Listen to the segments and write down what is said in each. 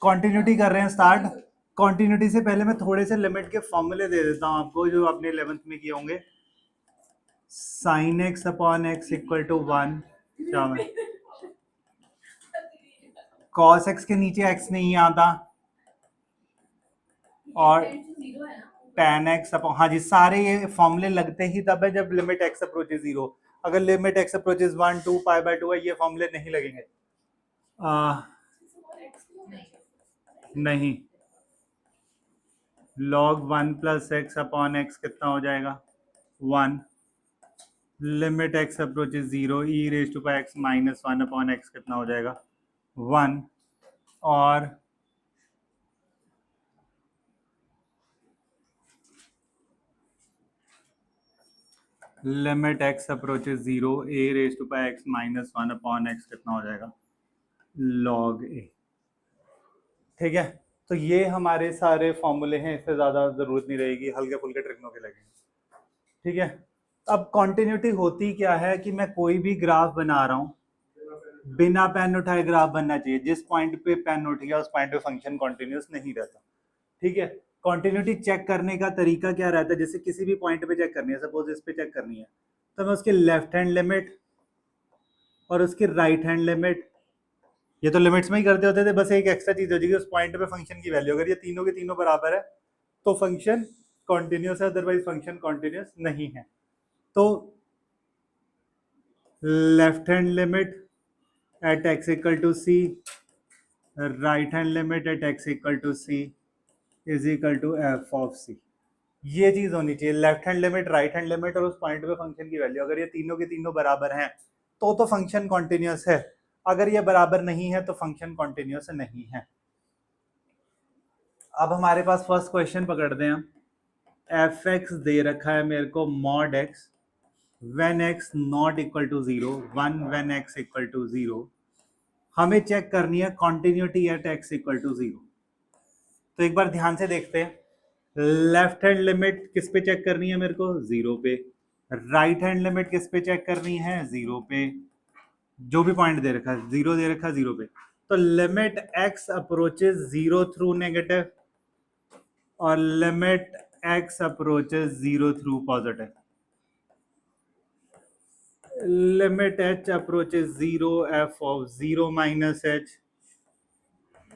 Continuity कर रहे हैं स्टार्ट। कॉन्टिन्यूटी से पहले मैं थोड़े से लिमिट के फॉर्मूले दे देता हूं आपको जो आपने 11th में किए होंगे। Sine x upon x equal to 1, क्या मैं कॉस एक्स के नीचे एक्स नहीं आता, और tan एक्स अपॉन, हाँ जी, सारे ये फॉर्मूले लगते ही तब है जब लिमिट एक्स अप्रोचेस 0। अगर limit x approaches 1, 2, pi by 2 है, ये फॉर्मूले नहीं लगेंगे। नहीं, log 1 plus x upon x कितना हो जाएगा 1, limit x approaches 0 e raise to pi x minus 1 upon x कितना हो जाएगा 1, और limit x approaches 0 e raise to pi x minus 1 upon x कितना हो जाएगा log a। ठीक है, तो ये हमारे सारे फॉर्मूले हैं, इससे ज़्यादा ज़रूरत नहीं रहेगी, हल्के फुल्के ट्रिक्नों के लगेंगे। ठीक है, अब कॉन्टिन्यूटी होती क्या है कि मैं कोई भी ग्राफ बना रहा हूँ, बिना पेन उठाए ग्राफ बनना चाहिए। जिस पॉइंट पे पेन उठ गया उस पॉइंट पे फंक्शन कॉन्टिन्यूस नहीं रहता। ठीक है, कॉन्टिन्यूटी चेक करने का तरीका क्या रहता है, जैसे किसी भी पॉइंट पे चेक करनी है, सपोज इस पे चेक करनी है, तो मैं उसके लेफ्ट हैंड लिमिट और उसकी राइट हैंड लिमिट, ये तो लिमिट्स में ही करते होते थे, बस एक एक्स्ट्रा चीज हो जाएगी उस पॉइंट पे फंक्शन की वैल्यू, अगर ये तीनों के तीनों बराबर है तो फंक्शन कॉन्टिन्यूस है, अदरवाइज फंक्शन कॉन्टिन्यूस नहीं है। तो left hand limit at x equal to C, right hand limit at x equal to C is equal to F of C. ये चीज होनी चाहिए, left hand limit, right hand limit और उस point पे फंक्शन की वैल्यू, अगर ये तीनों के तीनों बराबर हैं तो फंक्शन कॉन्टिन्यूस है, अगर ये बराबर नहीं है तो फंक्शन कॉन्टिन्यूस नहीं है। अब हमारे पास फर्स्ट क्वेश्चन पकड़ते हैं हम। एफ एक्स दे रखा है मेरे को mod x when x not equal to 0, 1 when x equal to 0। हमें चेक करनी है continuity at x equal to 0। तो एक बार ध्यान से देखते हैं, लेफ्ट हैंड लिमिट किस पे चेक करनी है मेरे को 0 पे, राइट हैंड लिमिट किस पे चेक करनी है 0 पे, जो भी पॉइंट दे रखा है 0 दे रखा है 0 पे। तो limit x approaches 0 through negative और limit x approaches 0 through positive. Limit H approaches 0 F of 0 minus H,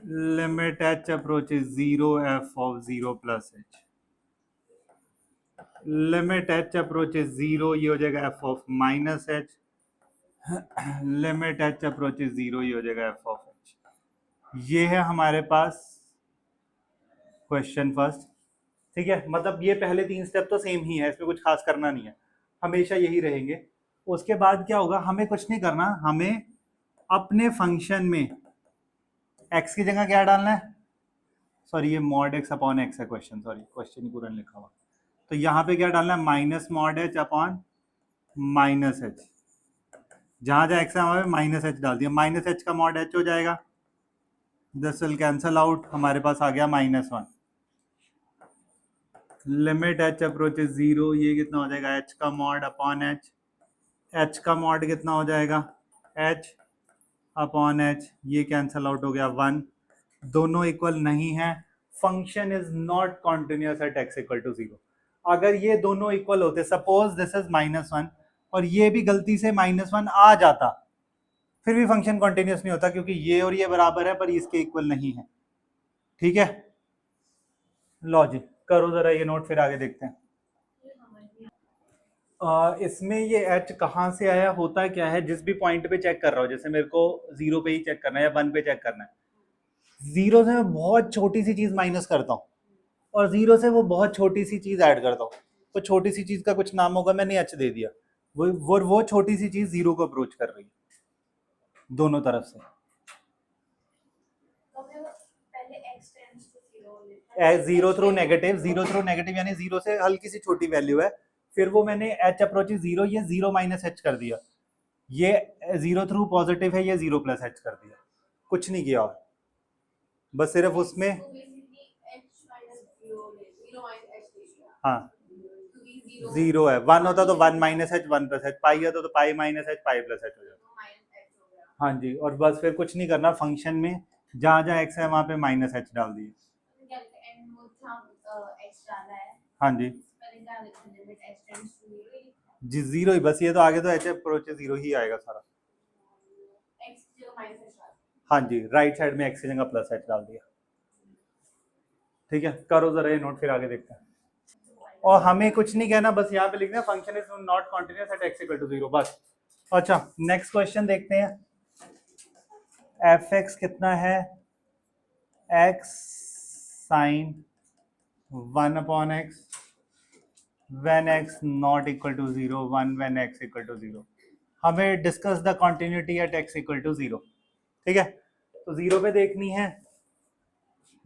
limit H approaches 0 F of 0 plus H, limit H approaches 0 ये हो जाएगा F of minus H, limit H approaches 0 ये हो जाएगा F of H. ये है हमारे पास question first. ठीक है, मतलब ये पहले 3 स्टेप तो सेम ही है, इसमें कुछ खास करना नहीं है, हमेशा यही रहेंगे। उसके बाद क्या होगा, हमें कुछ नहीं करना, हमें अपने फंक्शन में एक्स की जगह क्या डालना है, सॉरी ये मॉड एक्स अपॉन एक्स है क्वेश्चन, सॉरी क्वेश्चन ही पूरा लिखा हुआ। तो यहाँ पे क्या डालना है, minus mod H upon minus H, जहां जहां एक्स है वहां पे माइनस एच डाल दिया, माइनस एच का मॉड एच हो जाएगा, दिस विल कैंसल आउट, हमारे पास आ गया -1। लिमिट एच अप्रोचेस 0, ये कितना हो जाएगा एच का मॉड अपॉन एच, एच का मॉड कितना हो जाएगा एच अपॉन एच, ये कैंसल आउट हो गया 1, दोनों इक्वल नहीं है, function is not continuous at x equal to 0। अगर ये दोनों इक्वल होते, सपोज दिस इज -1 और ये भी गलती से -1 आ जाता, फिर भी फंक्शन कॉन्टिन्यूस नहीं होता, क्योंकि ये और ये बराबर है पर इसके इक्वल नहीं है। ठीक है, लॉजिक करो जरा ये नोट, फिर आगे देखते हैं। इसमें ये एच कहाँ से आया, होता क्या है, जिस भी पॉइंट पे चेक कर रहा हूँ, जैसे मेरे को 0 पे ही चेक करना है या 1 पे चेक करना है, 0 से मैं बहुत छोटी सी चीज माइनस करता हूँ और 0 से वो बहुत छोटी सी चीज ऐड करता हूँ, तो छोटी सी चीज का कुछ नाम होगा, मैंने एच दे दिया, वो छोटी सी चीज 0 को अप्रोच कर रही है दोनों तरफ से। 0 थ्रू नेगेटिव, 0 थ्रू नेगेटिव यानी 0 से हल्की सी छोटी वैल्यू है, फिर वो मैंने h अप्रोचेस 0, ये 0 माइनस h कर दिया, ये 0 थ्रू पॉजिटिव है, ये 0 प्लस h कर दिया, कुछ नहीं किया और बस सिर्फ उसमें हाँ 0 है, 1 होता तो 1 माइनस h 1 प्लस h, पाई होता तो pi minus h pi plus h हो जाता। हाँ जी, और बस फिर कुछ नहीं करना, फंक्शन में जहाँ जहाँ x है वहाँ पे माइनस h डाल दिए। हाँ जी जी, जीरो ही बस, ये तो आगे तो h अप्रोच जीरो ही आएगा सारा। हाँ जी, राइट साइड में x की जगह प्लस h डाल दिया। ठीक है, करो जरा ये नोट, फिर आगे देखते हैं। और हमें कुछ नहीं कहना, बस यहाँ पे लिखना function is not continuous at x equal to 0 बस। अच्छा, नेक्स्ट क्वेश्चन देखते हैं। एफ एक्स कितना है? x साइन 1/x when x not equal to 0, 1 when x equal to 0। हमें discuss the continuity at x equal to 0। ठीक है, तो 0 पे देखनी है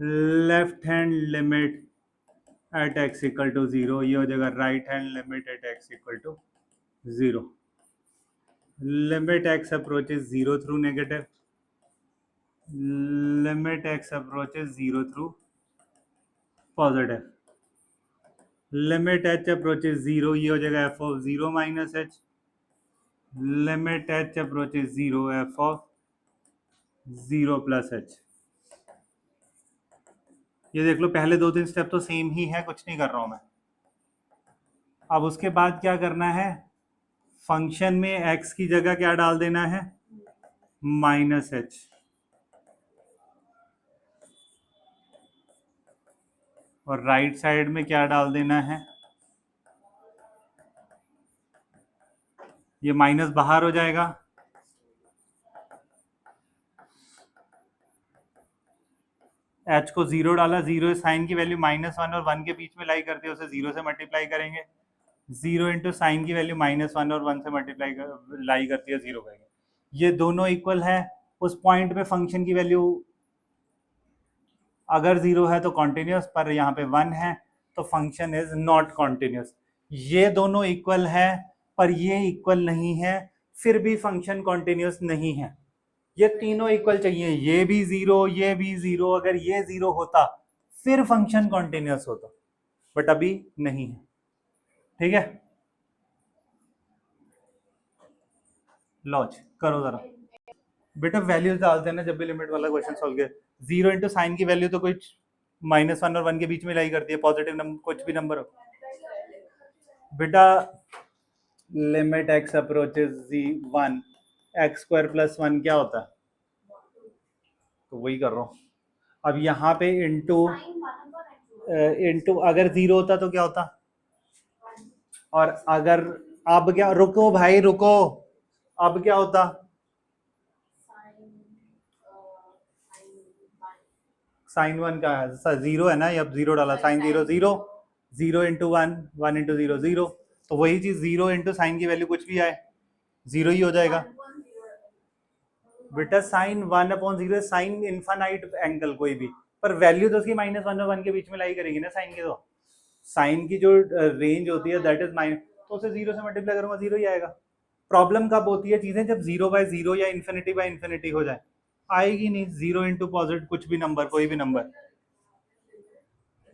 left hand limit at x equal to 0, ये हो जाएगा right hand limit at x equal to 0। Limit x approaches 0 through negative, limit x approaches 0 through positive, limit h approaches 0, ये हो जाएगा f of 0 minus h, limit h approaches 0, f of 0 plus h। ये देख लो, पहले 2-3 step तो same ही है, कुछ नहीं कर रहा हूं मैं। अब उसके बाद क्या करना है, फंक्शन में x की जगह क्या डाल देना है? Minus h। और राइट साइड में क्या डाल देना है? ये माइनस बाहर हो जाएगा, h को 0 डाला, 0 साइन की वैल्यू -1 और 1 के बीच में लाई करती है, उसे 0 से मल्टीप्लाई करेंगे। 0 इंटू साइन की वैल्यू -1 और 1 से मल्टीप्लाई लाई करती है 0 करेंगे। ये दोनों इक्वल है। उस पॉइंट पे फंक्शन की वैल्यू अगर 0 है तो कॉन्टिन्यूस, पर यहाँ पे 1 है तो फंक्शन इज नॉट कॉन्टिन्यूस। ये दोनों इक्वल है पर ये इक्वल नहीं है, फिर भी फंक्शन कॉन्टिन्यूस नहीं है। ये तीनों इक्वल चाहिए, ये भी 0, ये भी 0। अगर ये 0 होता फिर फंक्शन कॉन्टिन्यूस होता, बट अभी नहीं है। ठीक है, लॉज करो जरा बेटा, वैल्यूज डालते हैं ना जब भी लिमिट वाला क्वेश्चन सॉल्व किया। 0 इंटू साइन की वैल्यू तो कुछ -1 और 1 के बीच में लाई करती है, पॉजिटिव नंबर कुछ भी नंबर हो। बेटा limit x approaches 1, x square plus 1 क्या होता है? तो वही कर रहा हूँ। अब यहाँ पे इंटू अगर 0 होता तो क्या होता? और अगर अब क्या, रुको भाई रुको, अब क्या होता? साइन 1 का है 0 है ना, अब 0 डाला, साइन 0 0, 0 इंटू 1, 1 इंटू 0 0। तो वही चीज 0 इंटू साइन की वैल्यू कुछ भी आए 0 ही हो जाएगा। बेटा साइन 1/0, साइन इनफाइनाइट एंगल कोई भी, पर वैल्यू तो उसकी -1 और 1 के बीच में लाई करेगी ना साइन की। तो साइन की जो रेंज होती है दैट इज माइनस, तो उसे 0 से मल्टीप्लाई करूंगा 0 ही आएगा। प्रॉब्लम कब होती है चीजें? जब 0/0 या इन्फिनिटी हो जाए। आएगी नहीं। 0 इंटू पॉजिटिव कुछ भी नंबर, कोई भी नंबर,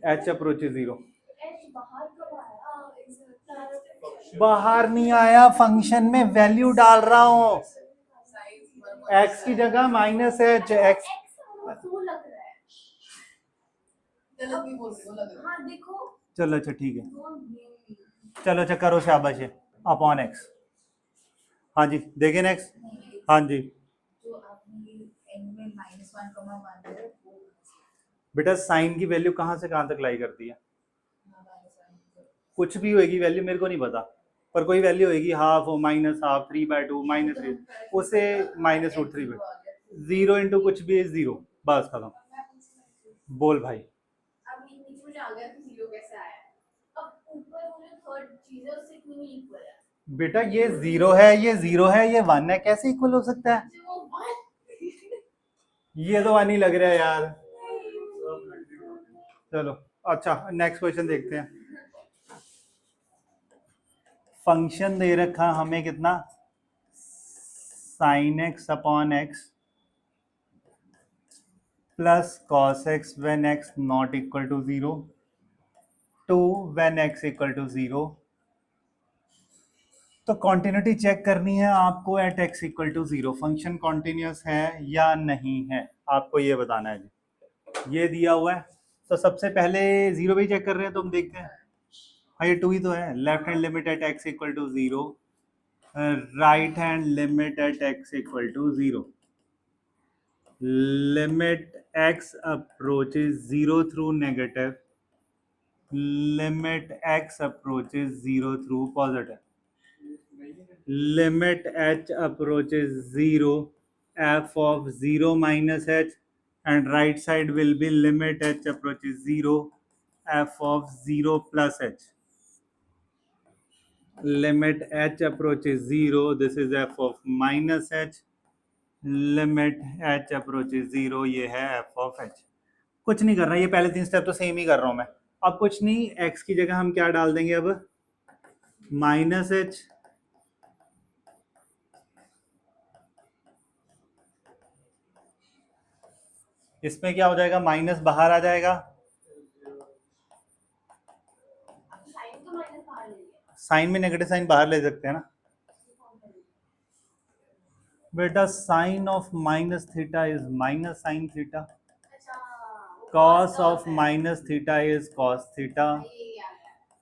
h अप्रोच 0। बाहर नहीं आया, फंक्शन में वैल्यू डाल रहा हूं, x की जगह -h, x। चलो अच्छा ठीक है, चलो अच्छा करो शाबाश, अपॉन x। हाँ जी देखिए नेक्स्ट। हाँ जी बेटा साइन की वैल्यू कहाँ से कहाँ तक लाई करती है? कुछ भी होगी वैल्यू, मेरे को नहीं पता, पर कोई वैल्यू होगी, हाफ हो, -हाफ, 3/2, -3, उसे -√3 0 इंटू कुछ भी 0, बस खत्म। बोल भाई। बेटा ये 0 है, ये 0 है, ये 1 है, कैसे इक्वल हो सकता है? ये तो 1 ही लग रहा है यार। चलो अच्छा नेक्स्ट क्वेश्चन देखते हैं। फंक्शन दे रखा हमें कितना, sin x upon x plus cos x when x not equal to 0 to when x equal to 0। तो कॉन्टिन्यूटी चेक करनी है आपको at x equal to 0, function continuous है या नहीं है। आपको ये बताना है जी। ये दिया हुआ है तो सबसे पहले जीरो भी चेक कर रहे हैं तो हम देखते हैं। हाँ ये टू ही तो है। Left hand limit at x equal to zero, right hand limit at x equal to zero, limit x approaches 0 through negative, limit x approaches 0 through positive, limit h approaches 0, f of 0 minus h, and right side will be limit h approaches 0, f of 0 plus h. Limit h approaches 0, this is f of minus h, limit h approaches 0, ये है f of h। कुछ नहीं करना, ये पहले 3 step तो same ही कर रहा हूं मैं। अब कुछ नहीं, x की जगह हम क्या डाल देंगे अब, माइनस h, इसमें क्या हो जाएगा, माइनस बाहर आ जाएगा, साइन में नेगेटिव साइन बाहर ले सकते हैं ना बेटा। Sine of minus theta is minus sine theta, cos of minus theta is cos theta,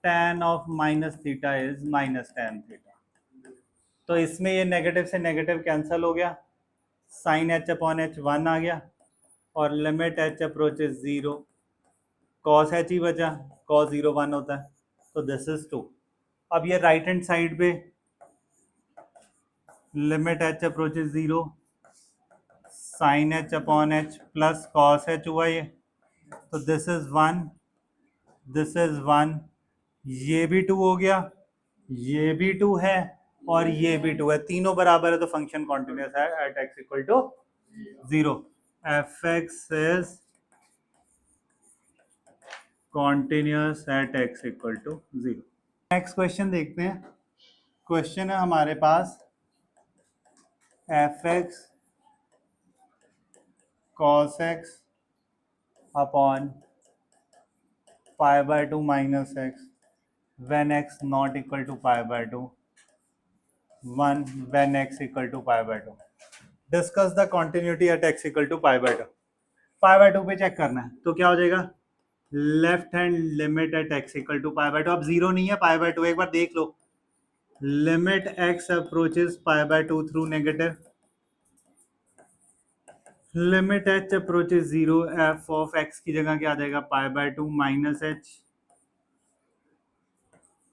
tan of minus theta is minus tan theta. तो इसमें ये नेगेटिव से नेगेटिव कैंसिल हो गया, साइन h अपॉन h 1 आ गया, और limit h approaches 0, cos h ही बचा, कॉस 0 1 होता है, तो दिस इज 2। अब ये राइट हैंड साइड पे limit h approaches 0, sine h upon h plus cos h हुआ ये, तो दिस इज 1, दिस इज 1, ये भी 2 हो गया, ये भी 2 है, और ये भी 2 है, तीनों बराबर है, तो फंक्शन कॉन्टिन्यूस है at x equal to 0। F x is continuous at x equal to 0। Next question देखते हैं। क्वेश्चन है हमारे पास F X cos X upon pi by 2 minus X when x not equal to pi by 2, 1 when x equal to pi by 2। Discuss the continuity at x equal to pi by 2। pi by 2 पे check करना है तो क्या हो जाएगा, left hand limit at x equal to pi by 2, अब zero नहीं है, pi by 2 एक बार देख लो, limit x approaches pi by 2 through negative, limit h approaches 0, f of x की जगह क्या आ जाएगा, pi by 2 minus h,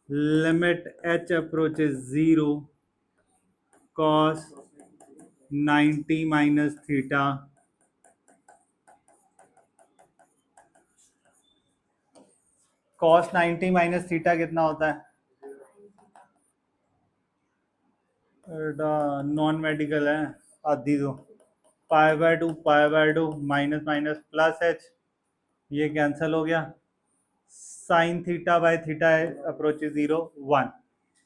limit h approaches 0, cos 90 minus theta, cos 90 minus theta कितना होता है, नॉन मेडिकल है, आधी दो, pi by two minus minus plus H, ये कैंसिल हो गया, sine theta by theta approach 0 1।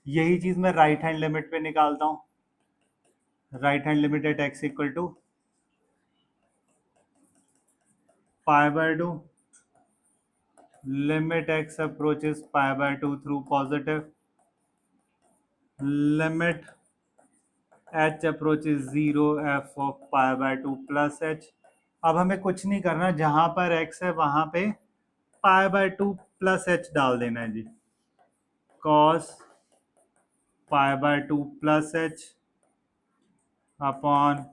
यही चीज मैं राइट हैंड लिमिट पे निकालता हूँ, right hand limit at x equal to pi by two, limit x approaches pi by 2 through positive, limit h approaches 0, f of pi by 2 plus h। अब हमें कुछ नहीं करना, जहां पर x है वहां पे पाई बाय 2 प्लस h डाल देना है जी, cos pi by 2 plus h upon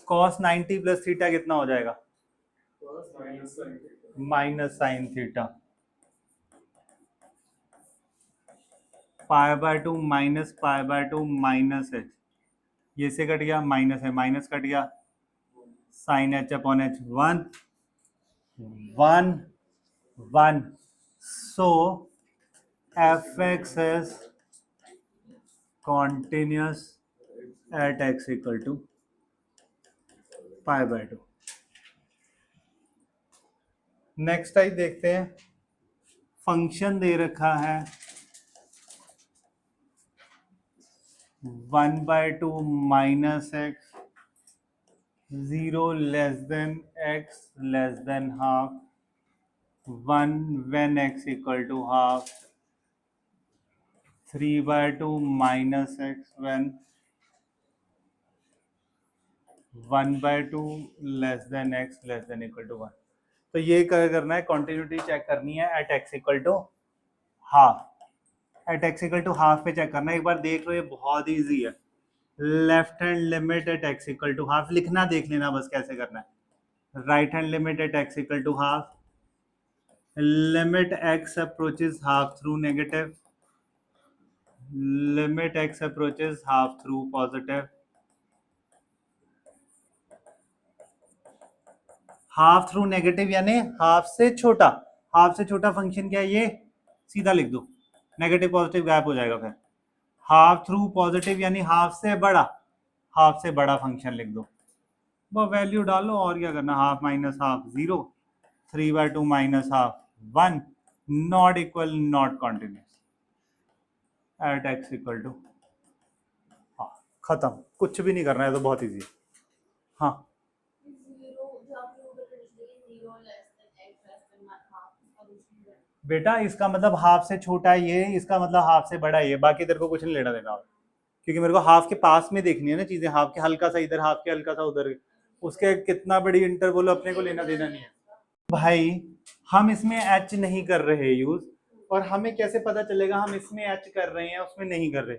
cos 90 plus theta कितना हो जाएगा, minus sine theta, pi by 2 minus pi by 2 minus h, ये से कट गया, माइनस है माइनस कट गया, sine h upon h 1 1 1। So f x is continuous at x equal to pi by 2। Next type देखते हैं, function दे रखा है 1 by 2 minus x, 0 less than x less than half, 1 when x equal to half, 3/2 minus x when 1/2 less than x less than equal to 1। तो ये क्या करना है, कॉन्टिन्यूटी चेक करनी है at x equal to half. At x equal to half पे check करना है। एक बार देख लो, ये बहुत ईजी है। Left hand limit at x equal to half लिखना देख लेना बस कैसे करना है। Right hand limit at x equal to half, limit x approaches half through negative, limit x approaches half through positive. Half through negative यानी half से छोटा। हाफ से छोटा फंक्शन क्या है, ये सीधा लिख दो, नेगेटिव पॉजिटिव गायब हो जाएगा फिर। हाफ थ्रू पॉजिटिव यानी हाफ से बड़ा, हाफ से बड़ा फंक्शन लिख दो, वो वैल्यू डालो और क्या करना। Half minus half 0, 3/2 minus half 1, not equal not continuous at x equal two. हाँ खत्म, कुछ भी नहीं करना है, तो बहुत ईजी है। हाँ बेटा इसका मतलब हाफ से छोटा है ये, इसका मतलब हाफ से बड़ा है ये, बाकी तेरे को कुछ नहीं लेना देना, क्योंकि मेरे को हाफ के पास में देखनी है ना चीजें। हाफ के हल्का सा इधर, हाफ के हल्का सा उधर, उसके कितना बड़ी इंटरवल अपने को लेना देना नहीं है भाई। हम इसमें एच नहीं कर रहे यूज, और हमें कैसे पता चलेगा हम इसमें एच कर रहे हैं उसमें नहीं कर रहे।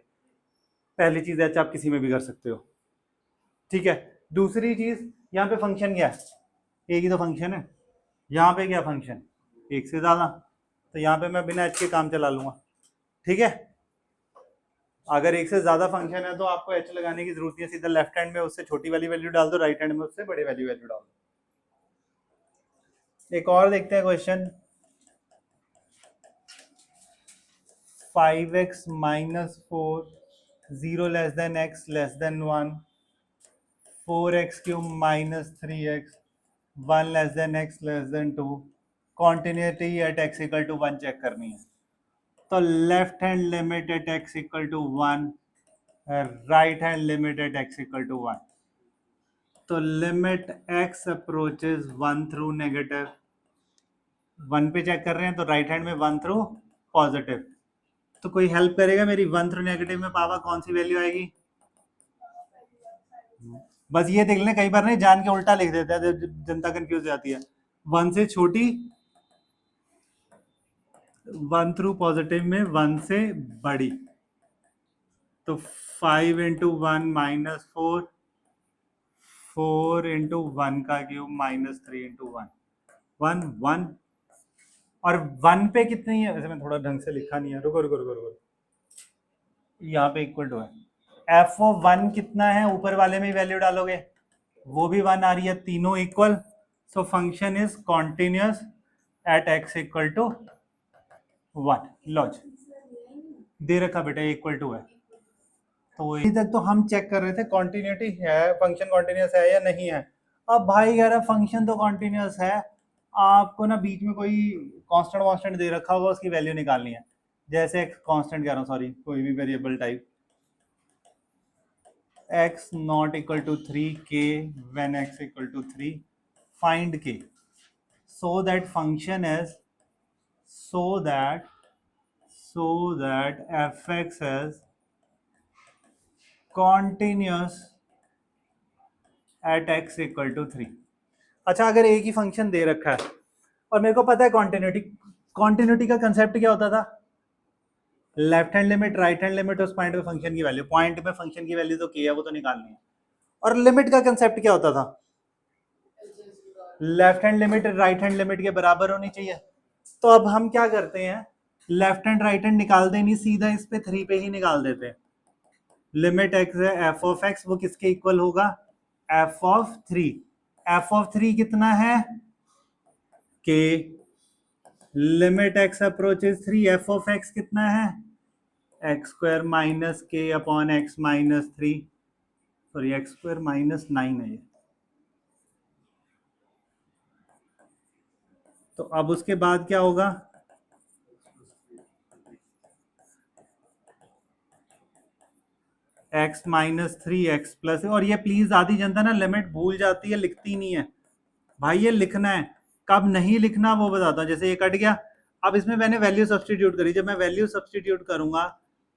पहली चीज एच आप किसी में भी कर सकते हो, ठीक है। दूसरी चीज, यहाँ पे फंक्शन क्या है, एक ही तो फंक्शन है। यहाँ पे क्या फंक्शन, एक से ज्यादा, तो यहाँ पे मैं बिना एच के काम चला लूंगा, ठीक है। अगर एक से ज्यादा फंक्शन है तो आपको एच लगाने की जरूरत नहीं है, सीधा लेफ्ट हैंड में उससे छोटी वाली वैल्यू डाल दो, राइट हैंड में उससे बड़ी वाली वैल्यू डाल दो। एक और देखते हैं question. 5x minus 4 0 less than x less than 1, 4x cube minus 3x 1 less than x less than 2, continuity at x equal to 1 check करनी है। तो left hand limit at x equal to 1, right hand limit at x equal to 1। तो limit x approaches 1 through negative, 1 पे check कर रहे हैं तो right hand में 1 थ्रू पॉजिटिव। तो कोई हेल्प करेगा मेरी, 1 थ्रू नेगेटिव में पावा कौन सी वैल्यू आएगी। बस ये देख लें, कई बार नहीं जान के उल्टा लिख देते हैं, जनता कंफ्यूज हो जाती है। 1 से छोटी, 1 थ्रू पॉजिटिव में 1 से बड़ी, तो 5 इंटू 1 माइनस 4, 4 इंटू 1 का क्यूब माइनस 3 इंटू 1, 1 1। और 1 पे कितनी है, वैसे मैं थोड़ा ढंग से लिखा नहीं है, रुको रुको रुको रुको, यहाँ पे इक्वल टू है। एफ ऑफ 1 कितना है, ऊपर वाले में वैल्यू डालोगे वो भी 1 आ रही है, तीनों equal. So function is continuous at x equal to 1। लॉज दे रखा बेटा, इक्वल टू है। तो अभी तक तो हम चेक कर रहे थे कॉन्टिन्यूटी है, फंक्शन कॉन्टिन्यूस है या नहीं है। अब भाई कह रहा फंक्शन तो कॉन्टिन्यूस है, आपको ना बीच में कोई कांस्टेंट वांस्टेंट दे रखा होगा, उसकी वैल्यू निकालनी है। जैसे कांस्टेंट कह रहा हूँ, सॉरी, कोई भी variable type, x not equal to 3k when x equal to 3, find k, so that function is so that fx is continuous at x equal to 3। अच्छा, अगर एक ही फंक्शन दे रखा है और मेरे को पता है कॉन्टिन्यूटी का कंसेप्ट क्या होता था, left hand limit right hand limit उस पॉइंट पे फंक्शन की वैल्यू, पॉइंट पे फंक्शन की वैल्यू तो की है वो तो निकालनी है। और लिमिट का कंसेप्ट क्या होता था, left hand limit right hand limit के बराबर होनी चाहिए। तो अब हम क्या करते हैं, लेफ्ट हैंड राइट हैंड निकालते नहीं, सीधा इस पे 3 पे ही निकाल देते हैं। लिमिट एक्स है एफ ऑफ एक्स, वो किसके इक्वल होगा, एफ ऑफ 3। एफ ऑफ 3 कितना है, के। Limit x approaches 3, F of x कितना है, एक्स स्क्वायर माइनस के upon x minus 3, sorry x square minus 9 है ये। तो अब उसके बाद क्या होगा, x माइनस 3x प्लस, और ये प्लीज आधी जनता ना लिमिट भूल जाती है, लिखती नहीं है भाई, ये लिखना है। कब नहीं लिखना वो बताता हूँ। जैसे ये कट गया, अब इसमें मैंने वैल्यू सब्सटीट्यूट करी, जब मैं वैल्यू सब्सटीट्यूट करूंगा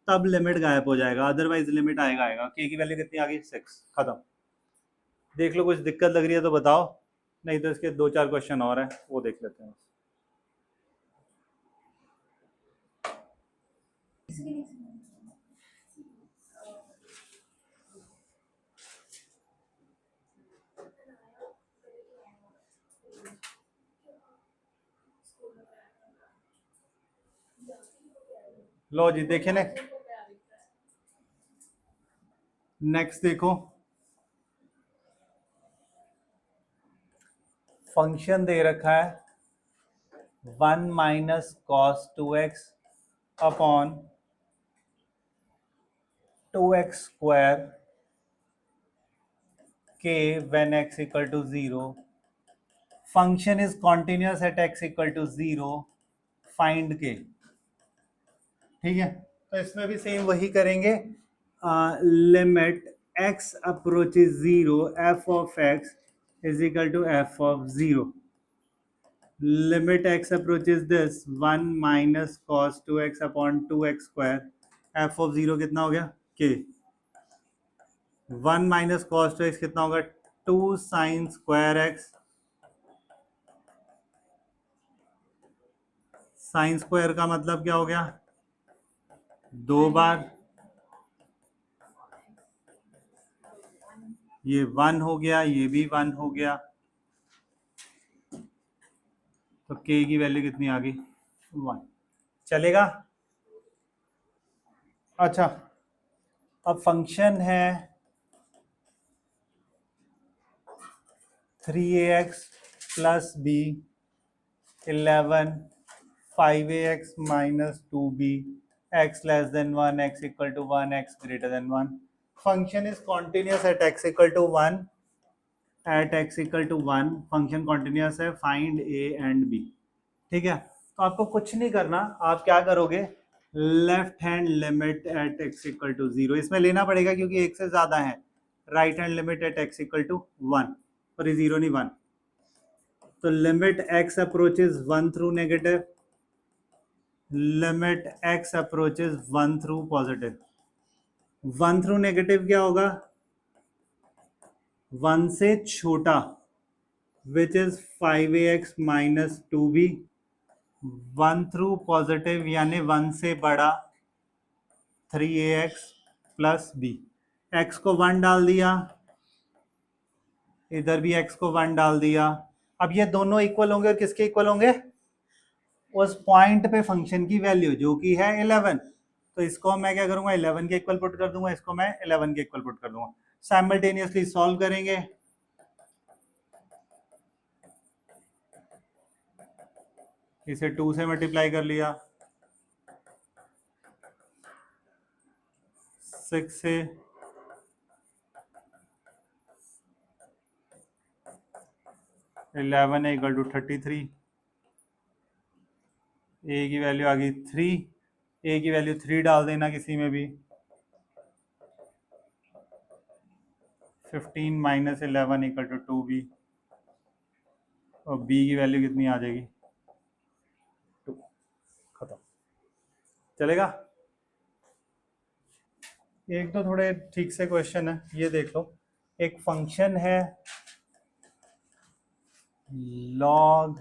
तब लिमिट गायब हो जाएगा, अदरवाइज लिमिट आएगा आएगा। के की वैल्यू कितनी आ गई 6, खत्म। देख लो कुछ दिक्कत लग रही है तो बताओ, नहीं तो इसके 2-4 क्वेश्चन और है वो देख लेते हैं। लो जी देखिए नेक्स्ट देखो, फंक्शन दे रखा है 1 minus cos 2x upon 2x square k when x equal to 0, function is continuous at x equal to 0, find k। ठीक है, तो इसमें भी सेम वही करेंगे, limit x approaches 0 f of x is equal to f of 0, limit x approaches this 1 minus cos 2x upon 2x square, f of 0 कितना हो गया k, 1 माइनस कॉस 2x कितना होगा 2 sine square x, sine square का मतलब क्या हो गया 2 बार, ये 1 हो गया, ये भी 1 हो गया, तो k की वैल्यू कितनी आ गई 1, चलेगा। अच्छा अब फंक्शन है 3ax plus b 11 5ax minus 2b x less than 1 x equal to 1 x greater than 1, function is continuous at x equal to 1, at x equal to 1 function continuous है, find a and b। ठीक है, तो आपको कुछ नहीं करना, आप क्या करोगे left hand limit at x equal to 0, इसमें लेना पड़ेगा क्योंकि एक से ज्यादा है, right hand limit at x equal to 1, और ये 0 नहीं 1, तो limit x approaches 1 through negative, limit x approaches 1 through positive, 1 through negative क्या होगा 1 से छोटा which is 5ax minus 2b, 1 through positive यानी 1 से बड़ा 3ax प्लस b, x को 1 डाल दिया, इधर भी x को 1 डाल दिया, अब ये दोनों इक्वल होंगे और किसके इक्वल होंगे उस पॉइंट पे फंक्शन की वैल्यू जो कि है 11, तो इसको मैं क्या करूंगा 11 के इक्वल पुट कर दूंगा, इसको मैं 11 के इक्वल पुट कर दूंगा, साइमल्टेनियसली सॉल्व करेंगे, इसे 2 से मल्टीप्लाई कर लिया, 6 से, इलेवन इक्वल टू 33, ए की वैल्यू आ गई 3, ए की वैल्यू 3 डाल देना किसी में भी, 15 माइनस 11 इक्वल टू 2b, और b की वैल्यू कितनी आ जाएगी 2, खत्म। चलेगा, एक तो थोड़े ठीक से क्वेश्चन है, ये देख लो, एक फंक्शन है log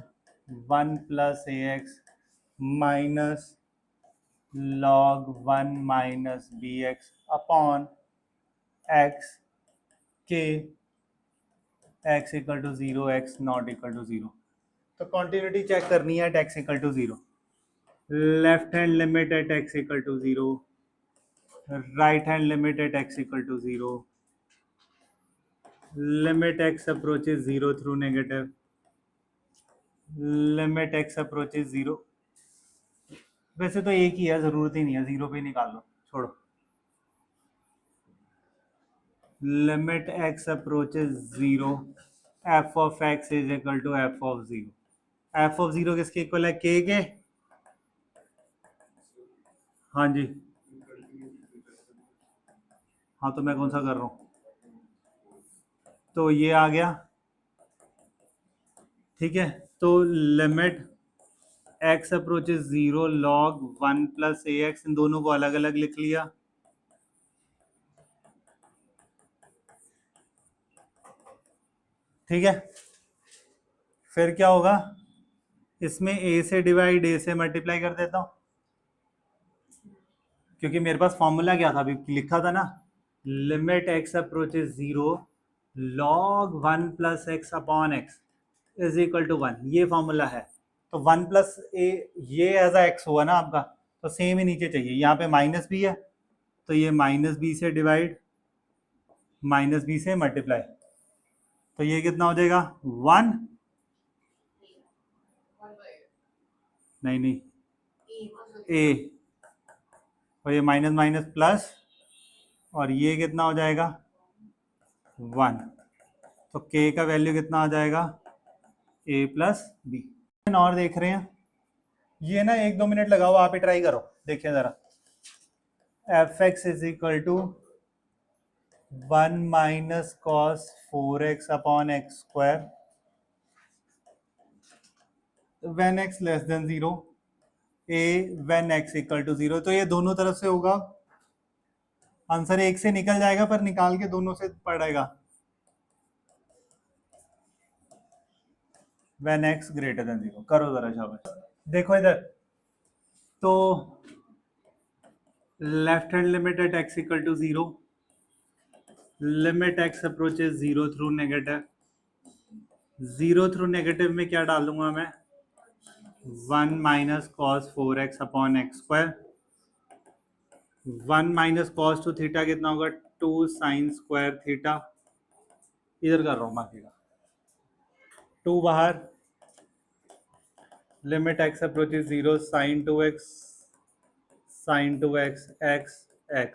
1 plus ax minus log 1 minus bx upon x के x equal to 0 x not equal to 0, तो कॉन्टिन्यूटी चेक करनी है at x equal to 0, left hand limit at x equal to 0, right hand limit at x equal to 0, limit x approaches 0 through negative, limit x approaches 0, वैसे तो एक ही है, जरूरत ही नहीं है 0 पे निकाल लो, छोड़ो, limit x approaches 0 f of x is equal to f of 0, f of 0 किसके इक्वल है k के, हाँ जी, हाँ तो मैं कौन सा कर रहा हूँ, तो ये आ गया, ठीक है, तो limit x approaches 0 log 1 plus A X, इन दोनों को अलग अलग लिख लिया। ठीक है, फिर क्या होगा, इसमें a से डिवाइड a से मल्टीप्लाई कर देता हूं, क्योंकि मेरे पास फॉर्मूला क्या था, अभी लिखा था ना, limit x approaches 0 log 1 plus x upon x is equal to 1, ये फॉर्मूला है। तो 1 प्लस ए, ये एज अ एक्स हुआ ना आपका, तो सेम ही नीचे चाहिए, यहाँ पे माइनस बी है तो ये माइनस बी से डिवाइड माइनस बी से मल्टीप्लाई, तो ये कितना हो जाएगा 1, नहीं ए, और ये माइनस माइनस प्लस, और ये कितना हो जाएगा 1, तो k का वैल्यू कितना आ जाएगा a प्लस बी। और देख रहे हैं, ये ना 1-2 मिनट लगाओ, आप ही ट्राई करो, देखिए जरा, f x is equal to 1 minus cos 4x upon x square when x less than 0, a when x equal to 0, तो ये दोनों तरफ से होगा, आंसर एक से निकल जाएगा पर निकाल के दोनों से पड़ेगा, व्हेन x ग्रेटर देन 0। करो जरा शाबाश, देखो इधर, तो left hand limit at x equal to 0, limit x approaches 0 through negative, 0 through negative में क्या डालूंगा मैं, 1 minus cos 4x upon x square, 1 minus cos two theta कितना होगा 2 साइन स्क्वायर थीटा, इधर कर रहा हूँ बाकी का, 2 बाहर, limit x approaches 0 sine 2x x x,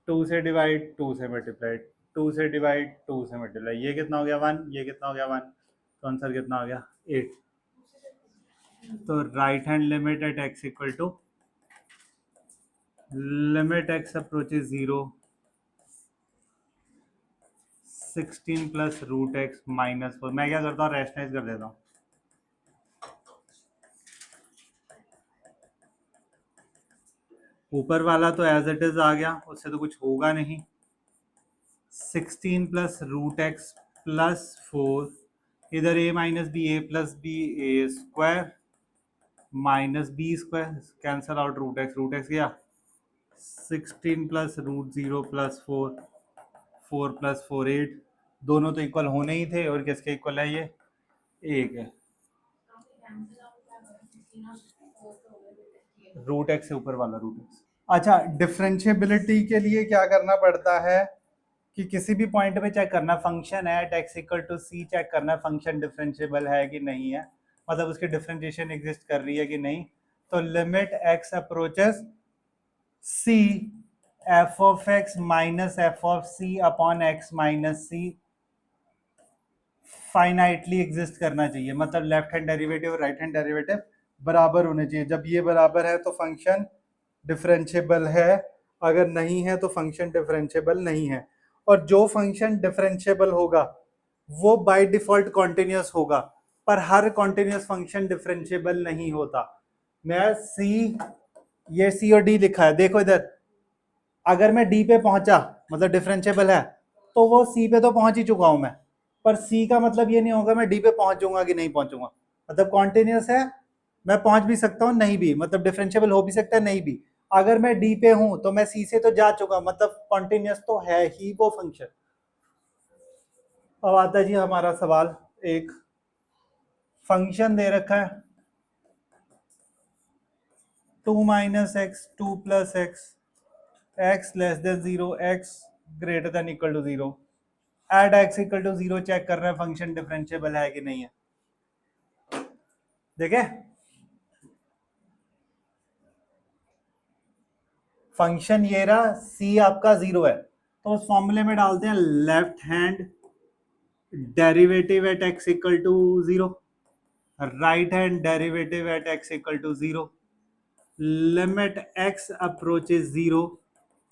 2 से डिवाइड 2 से मल्टीप्लाई, 2 से डिवाइड 2 से मल्टीप्लाई, ये कितना हो गया 1, ये कितना हो गया 1, तो आंसर कितना हो गया 8। तो right hand limit at x equal to limit x approaches 0 16 plus root x minus 4, मैं क्या करता हूँ रैशनलाइज कर देता हूँ, ऊपर वाला तो एज इट इज आ गया, उससे तो कुछ होगा नहीं, 16 प्लस रूट एक्स प्लस 4, इधर a minus b, a plus b, a square minus b square, cancel out root x गया, 16 प्लस रूट 0 प्लस 4, 4 प्लस 4 8, दोनों तो इक्वल होने ही थे, और किसके इक्वल है ये, एक है, रूट एक्स से ऊपर वाला रूट एक्स। अच्छा, डिफरेंशिएबिलिटी के लिए क्या करना पड़ता है कि किसी भी पॉइंट पे चेक करना, फंक्शन है at x equal to c, check करना फंक्शन डिफरेंशिएबल है कि नहीं है, मतलब उसकी डिफरेंशिएशन एग्जिस्ट कर रही है कि नहीं, तो limit x approaches c f of x minus F of c upon x minus c finitely exist करना चाहिए, मतलब लेफ्ट हैंड डेरिवेटिव और राइट हैंड डेरिवेटिव बराबर होने चाहिए, जब ये बराबर है तो फंक्शन डिफरेंशिएबल है, अगर नहीं है तो फंक्शन डिफरेंशिएबल नहीं है, और जो फंक्शन डिफरेंशिएबल होगा वो बाय डिफॉल्ट कॉन्टिन्यूस होगा, पर हर कॉन्टिन्यूस फंक्शन डिफरेंशिएबल नहीं होता। मैं सी, ये सी और डी लिखा है, देखो इधर, अगर मैं डी पे पहुंचा मतलब डिफरेंशिएबल है, तो वो सी पे तो पहुंच ही चुका हूं मैं, पर सी का मतलब ये नहीं होगा मैं डी पे पहुंचूंगा कि नहीं पहुंचूंगा, मतलब कॉन्टिन्यूस है, मैं पहुंच भी सकता हूँ नहीं भी, मतलब डिफरेंशिएबल हो भी सकता है नहीं भी, अगर मैं डी पे हूं तो मैं सी से तो जा चुका, मतलब कॉन्टिन्यूस तो है ही वो फंक्शन। अब आता है जी हमारा सवाल, एक फंक्शन दे रखा है 2 minus x 2 plus x, x less than 0, x greater than equal to 0, at x equal to 0 check कर रहे हैं फंक्शन डिफरेंशिएबल है कि नहीं है, देखे फंक्शन ये रहा, सी आपका 0 है, तो उस फॉर्मूले में डालते हैं left hand derivative at x equal to 0, right hand derivative at x equal to 0, limit x approaches 0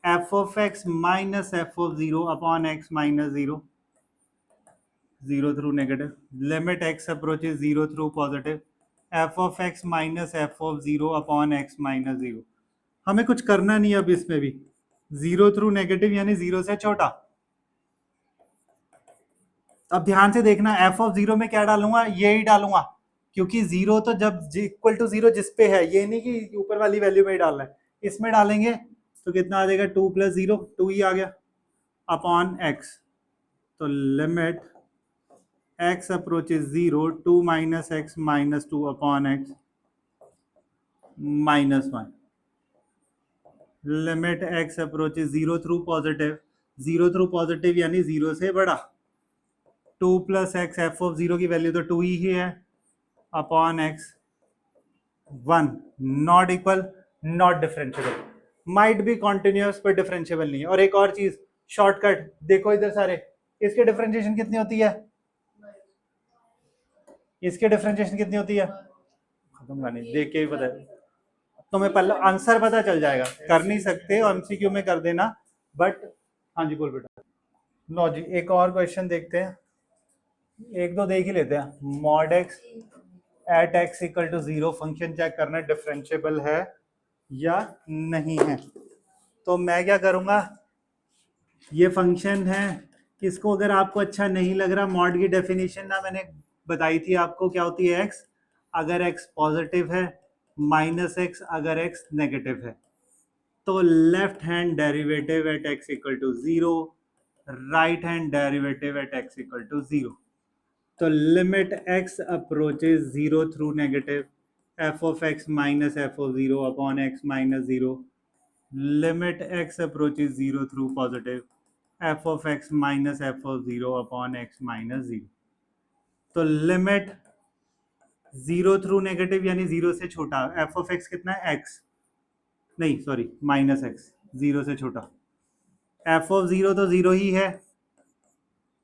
F of x minus F of 0 upon x minus 0, 0 through negative, limit x approaches 0 through positive, F of x minus F of zero upon x minus zero. हमें कुछ करना नहीं अब इसमें भी, zero through negative यानी zero से छोटा। अब ध्यान से देखना, एफ ऑफ जीरो में क्या डालूंगा, ये ही डालूंगा, क्योंकि जीरो तो जब इक्वल टू जीरो जिस पे है, ये नहीं कि ऊपर वाली वैल्यू में ही डालना है, इसमें डालेंगे तो कितना आ जाएगा, टू प्लस जीरो, टू ही आ गया, अपॉन एक्स। तो limit x approaches 0 2 minus x minus 2 upon x minus 1. Limit x approaches 0 through positive, 0 through positive यानी 0 से बड़ा, 2 plus x, f of 0 की वैल्यू तो 2 ही है, upon x 1, not equal, not differentiable, might be continuous पर differentiable नहीं है। और एक और चीज, शॉर्टकट देखो इधर सारे, इसके डिफरेंशिएशन कितनी होती है, इसके डिफरेंशिएशन कितनी होती है, खत्म करनी, देख के ही पता है तुम्हें, पहले आंसर पता चल जाएगा, कर नहीं सकते एमसीक्यू में कर देना, बट हाँ जी बोल बेटा। लो जी एक और क्वेश्चन देखते हैं, एक दो देख ही लेते हैं। Mod x at x equal to zero, function check करना डिफरेंशिएबल है या नहीं है। तो मैं क्या करूंगा, ये फंक्शन है, इसको अगर आपको अच्छा नहीं लग रहा, मॉड की डेफिनेशन ना मैंने बताई थी आपको, क्या होती है, एक्स अगर एक्स पॉजिटिव है, माइनस एक्स अगर एक्स नेगेटिव है। तो left hand derivative at x equal to zero, right hand derivative at x equal to zero. तो limit x approaches zero through negative, F of x minus F of zero upon x minus zero, limit x approaches zero through positive, F of x minus F of zero upon x minus zero. तो limit zero through negative यानी zero से छोटा, F of x कितना है, x नहीं sorry minus x, zero से छोटा, F of zero तो जीरो ही है,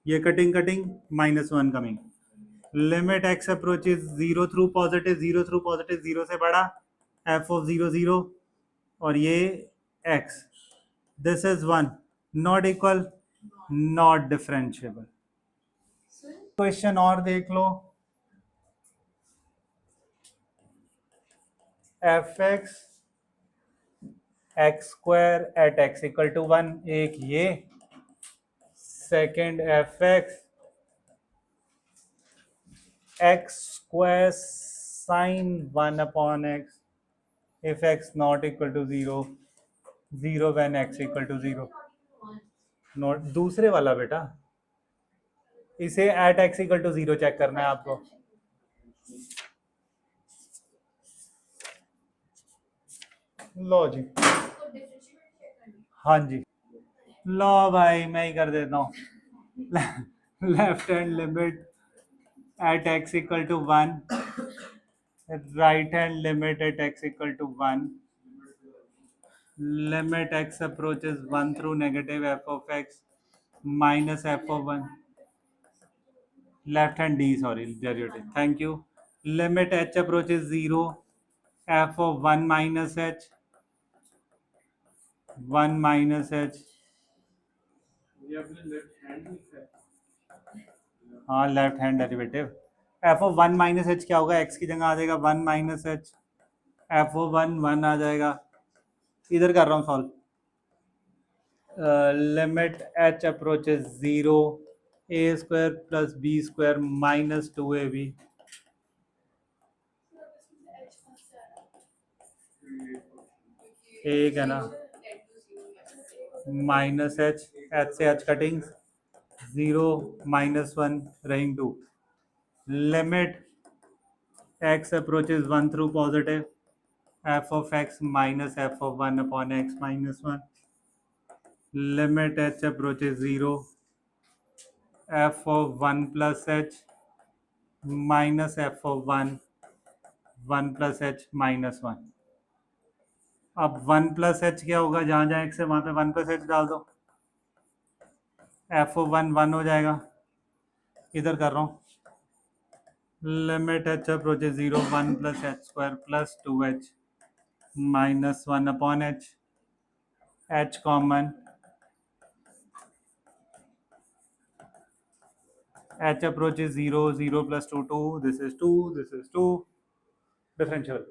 ये cutting cutting, minus one coming, limit x approaches zero through positive, zero through positive zero से बड़ा, एफ ऑफ जीरो जीरो, और ये X, this is one, not equal, not differentiable. Question और देख लो, F X X square at x equal to one, एक ये, second F X X square sine one upon X if x not equal to zero, zero when x equal to zero, note दूसरे वाला बेटा, इसे at x equal to zero check करना है आपको। लो जी, हाँ जी, लो भाई मैं ही कर देता हूँ, left hand limit at x equal to one, right hand limit at x equal to one, limit x approaches one through negative F of x minus F of one, left hand d sorry derivative, thank you, limit h approaches 0, f of 1 minus h, 1 minus h, हाँ left hand derivative, F of one minus H क्या होगा, X की जगह आ जाएगा one minus H, F of one one आ जाएगा, इधर कर रहा हूँ solve, limit H approaches zero, A square plus B square minus two A B, एक है ना, माइनस एच, एच से H cutting, zero minus one रहिंग two, limit x approaches one through positive, F of x minus F of one upon x minus one, limit H approaches zero, F of one plus H minus F of one, one plus H minus one. अब one plus H क्या होगा, जहाँ जहाँ x है वहाँ पे one plus H डाल दो, एफ ऑफ वन वन हो जाएगा, इधर कर रहा हूँ, limit H approaches zero, one plus h square plus two h minus one upon h, h common, h approaches zero, zero plus two two, this is two, this is two, differential